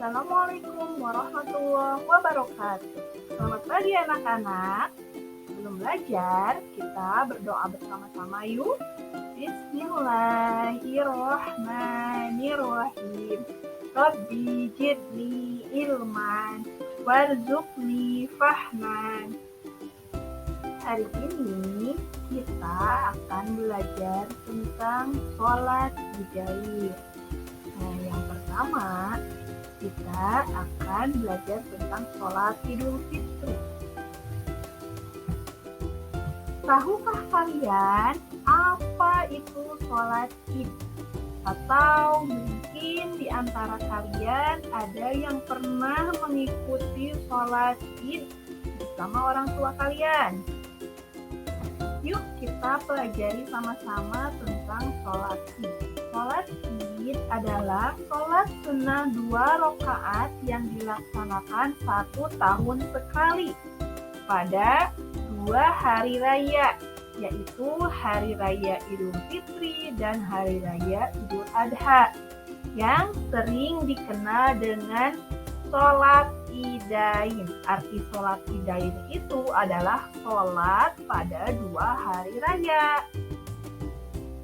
Assalamualaikum warahmatullahi wabarakatuh. Selamat pagi anak-anak. Sebelum belajar, kita berdoa bersama-sama yuk. Bismillahirrahmanirrahim. Rabbi jidni ilman warzuqni fahman. Hari ini kita akan belajar tentang sholat hidaih. Nah, yang pertama kita akan belajar tentang sholat Idul Fitri. Tahukah kalian apa itu sholat Id? Atau mungkin di antara kalian ada yang pernah mengikuti sholat Id bersama orang tua kalian? Yuk kita pelajari sama-sama tentang sholat Id. Sholat Id adalah sholat sunnah 2 rakaat yang dilaksanakan 1 tahun sekali pada 2 hari raya, yaitu Hari Raya Idul Fitri dan Hari Raya Idul Adha, yang sering dikenal dengan sholat Idain. Arti sholat Idain itu adalah sholat pada 2 hari raya.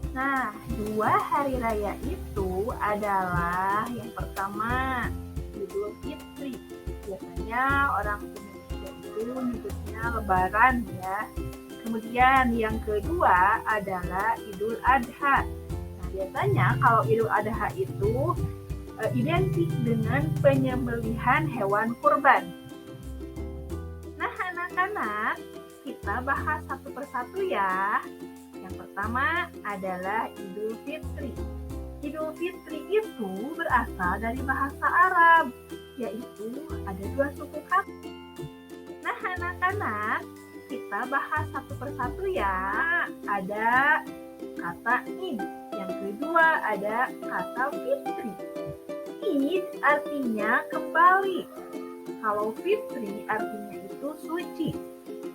Nah, 2 hari raya itu adalah yang pertama Idul Fitri. Biasanya orang Indonesia itu menyebutnya Lebaran ya. Kemudian yang kedua adalah Idul Adha. Nah, biasanya kalau Idul Adha itu identik dengan penyembelihan hewan kurban. Nah, anak-anak, kita bahas satu persatu ya. Yang pertama adalah Idul Fitri. Idul Fitri itu berasal dari bahasa Arab, yaitu ada 2 suku kata. Nah, anak-anak, kita bahas satu persatu ya. Ada kata Id, yang kedua ada kata Fitri. Id artinya kembali. Kalau Fitri artinya itu suci.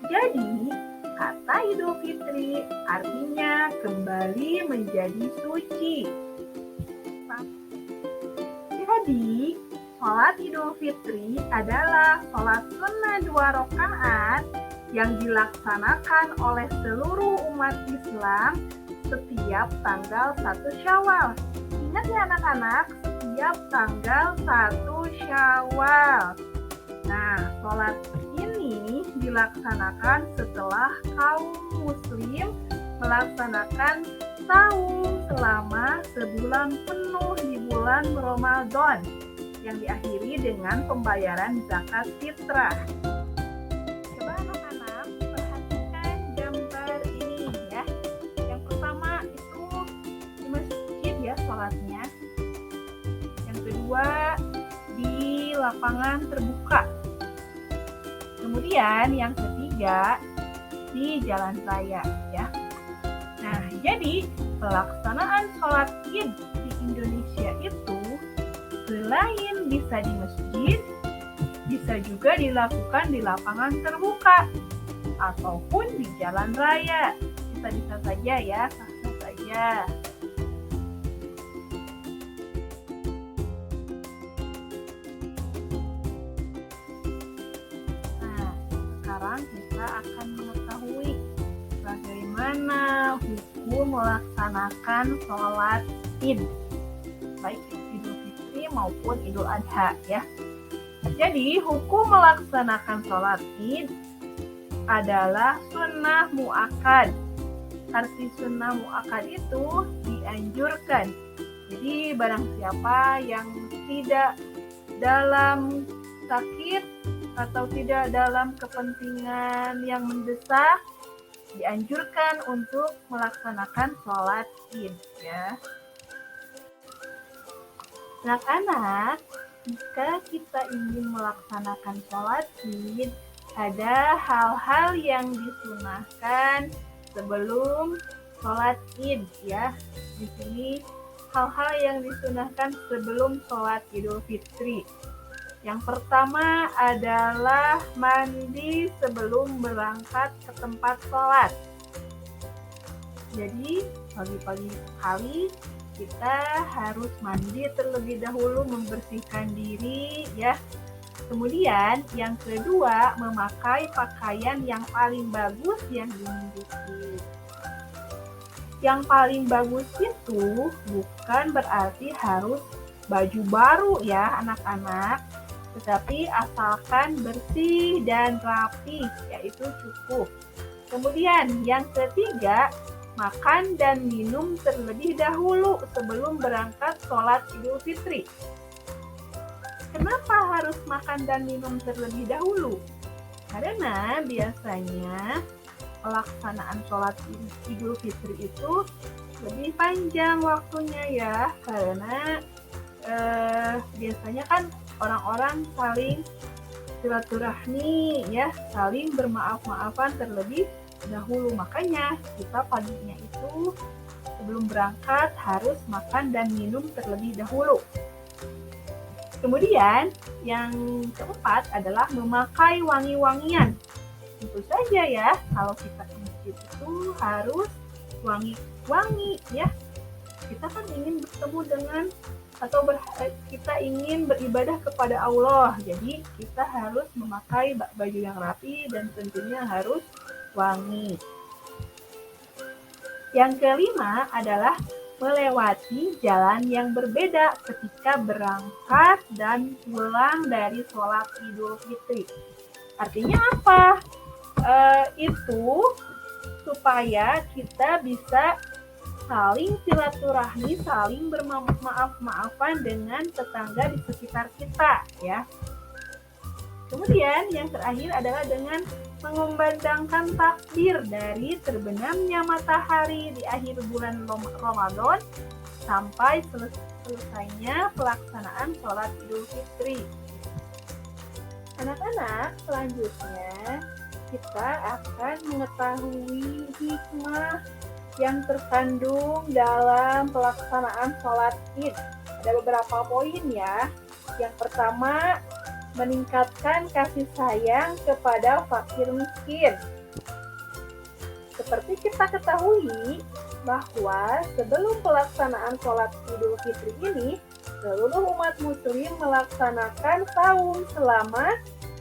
Jadi, kata Idul Fitri artinya kembali menjadi suci. Jadi, sholat Idul Fitri adalah sholat sunnah 2 rakaat yang dilaksanakan oleh seluruh umat Islam setiap tanggal 1 Syawal. Ingat ya anak-anak, setiap tanggal 1 Syawal. Nah, sholat ini dilaksanakan setelah kaum muslim melaksanakan saum selama sebulan penuh di bulan Ramadan yang diakhiri dengan pembayaran zakat fitrah. Coba anak-anak perhatikan gambar ini ya. Yang pertama itu di masjid ya sholatnya. Yang kedua di lapangan terbuka. Kemudian yang ketiga di jalan raya ya. Nah, jadi pelaksanaan sholat Id di Indonesia itu selain bisa di masjid, bisa juga dilakukan di lapangan terbuka ataupun di jalan raya. Bisa-bisa saja ya, sah-sah saja. Sekarang kita akan mengetahui bagaimana hukum melaksanakan sholat Id, baik Idul Fitri maupun Idul Adha ya. Jadi hukum melaksanakan sholat Id adalah sunnah mu'akkad. Arti sunnah mu'akkad itu dianjurkan. Jadi barang siapa yang tidak dalam sakit atau tidak dalam kepentingan yang mendesak, dianjurkan untuk melaksanakan sholat Id ya. Anak-anak, jika kita ingin melaksanakan sholat Id, ada hal-hal yang disunahkan sebelum sholat Id ya. Di sini hal-hal yang disunahkan sebelum sholat Idul Fitri. Yang pertama adalah mandi sebelum berangkat ke tempat sholat. Jadi pagi-pagi sekali kita harus mandi terlebih dahulu, membersihkan diri ya. Kemudian yang kedua, memakai pakaian yang paling bagus yang dimiliki. Yang paling bagus itu bukan berarti harus baju baru ya anak-anak, tetapi asalkan bersih dan rapi, yaitu cukup. Kemudian yang ketiga, makan dan minum terlebih dahulu sebelum berangkat sholat Idul Fitri. Kenapa harus makan dan minum terlebih dahulu? Karena biasanya pelaksanaan sholat Idul Fitri itu lebih panjang waktunya ya, karena biasanya kan orang-orang saling silaturahmi ya, saling bermaaf-maafan terlebih dahulu. Makanya kita paginya itu sebelum berangkat harus makan dan minum terlebih dahulu. Kemudian yang keempat adalah memakai wangi-wangian. Tentu saja ya, kalau kita ke masjid itu harus wangi-wangi ya. Kita kan ingin bertemu dengan kita ingin beribadah kepada Allah. Jadi kita harus memakai baju yang rapi dan tentunya harus wangi. Yang kelima adalah melewati jalan yang berbeda ketika berangkat dan pulang dari sholat Idul Fitri. Artinya apa? Itu supaya kita bisa saling silaturahmi, saling bermaaf-maafan dengan tetangga di sekitar kita ya. Kemudian yang terakhir adalah dengan mengumandangkan takbir dari terbenamnya matahari di akhir bulan Ramadan sampai selesainya pelaksanaan sholat Idul Fitri. Anak-anak, selanjutnya kita akan mengetahui hikmah yang terkandung dalam pelaksanaan sholat Id. Ada beberapa poin ya. Yang pertama, meningkatkan kasih sayang kepada fakir miskin. Seperti kita ketahui bahwa sebelum pelaksanaan sholat Idul Fitri ini, seluruh umat muslim melaksanakan saum selama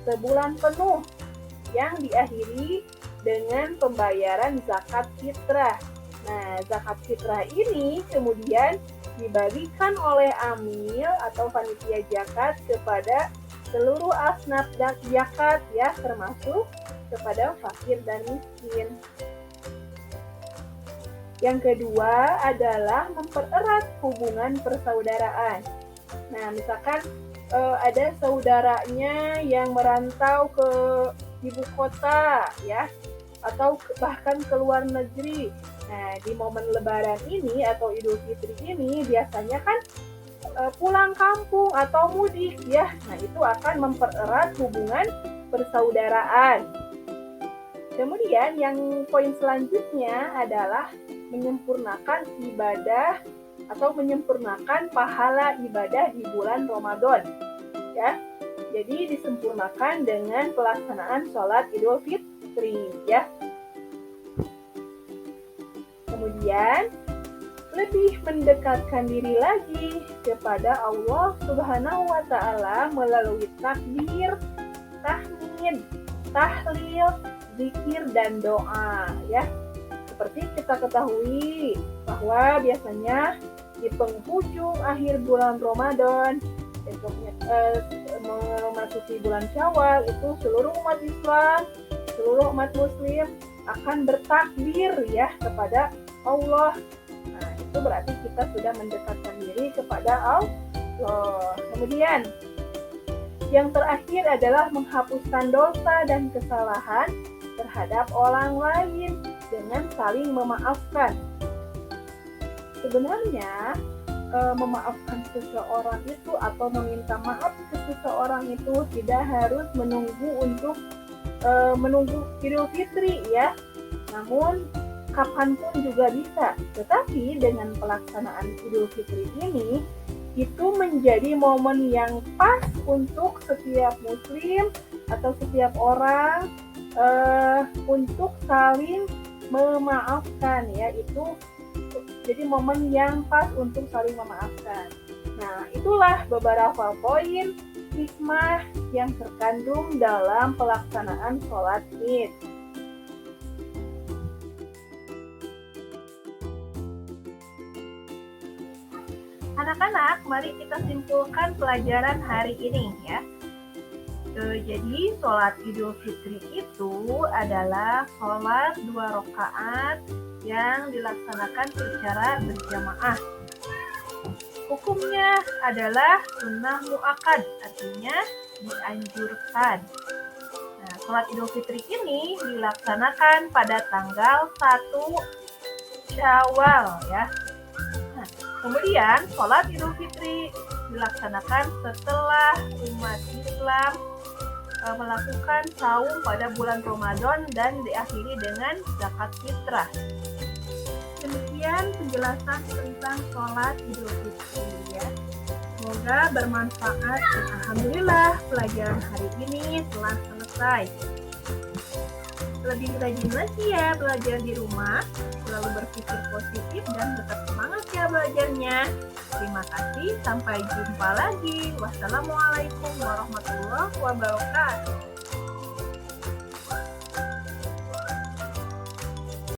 sebulan penuh yang diakhiri dengan pembayaran zakat fitrah. Nah, zakat fitrah ini kemudian dibagikan oleh amil atau panitia zakat kepada seluruh asnaf zakat ya, termasuk kepada fakir dan miskin. Yang kedua adalah mempererat hubungan persaudaraan. Nah, misalkan ada saudaranya yang merantau ke ibu kota ya, atau bahkan ke luar negeri. Nah, di momen lebaran ini atau Idul Fitri ini biasanya kan pulang kampung atau mudik ya. Nah, itu akan mempererat hubungan persaudaraan. Kemudian yang poin selanjutnya adalah menyempurnakan ibadah atau menyempurnakan pahala ibadah di bulan Ramadan ya. Jadi disempurnakan dengan pelaksanaan sholat Idul Fitri ya. Kemudian lebih mendekatkan diri lagi kepada Allah Subhanahu wa Ta'ala melalui takbir, tahmid, tahlil, zikir dan doa ya. Seperti kita ketahui bahwa biasanya di penghujung akhir bulan Ramadan, besoknya memasuki bulan Syawal, itu seluruh umat Islam, seluruh umat muslim akan bertakbir ya kepada Allah. Nah, itu berarti kita sudah mendekatkan diri kepada Allah. Kemudian yang terakhir adalah menghapuskan dosa dan kesalahan terhadap orang lain dengan saling memaafkan. Sebenarnya memaafkan seseorang itu atau meminta maaf ke seseorang itu tidak harus menunggu Idul Fitri ya. Namun kapanpun juga bisa. Tetapi dengan pelaksanaan Idul Fitri ini itu menjadi momen yang pas untuk setiap muslim atau setiap orang untuk saling memaafkan ya. Itu jadi momen yang pas untuk saling memaafkan. Nah, itulah beberapa poin hikmah yang terkandung dalam pelaksanaan sholat Id. Anak-anak, mari kita simpulkan pelajaran hari ini ya. Jadi sholat Idul Fitri itu adalah sholat 2 rakaat yang dilaksanakan secara berjamaah. Hukumnya adalah sunnah muakkad, artinya dianjurkan. Nah, sholat Idul Fitri ini dilaksanakan pada tanggal 1 Syawal ya. Nah, kemudian sholat Idul Fitri dilaksanakan setelah umat Islam melakukan saum pada bulan Ramadan dan diakhiri dengan zakat fitrah. Demikian penjelasan tentang sholat Idul Fitri ya. Semoga bermanfaat dan alhamdulillah pelajaran hari ini telah selesai. Lebih rajin lagi ya belajar di rumah, selalu berpikir positif dan tetap semangat ya belajarnya. Terima kasih, sampai jumpa lagi. Wassalamualaikum warahmatullahi wabarakatuh.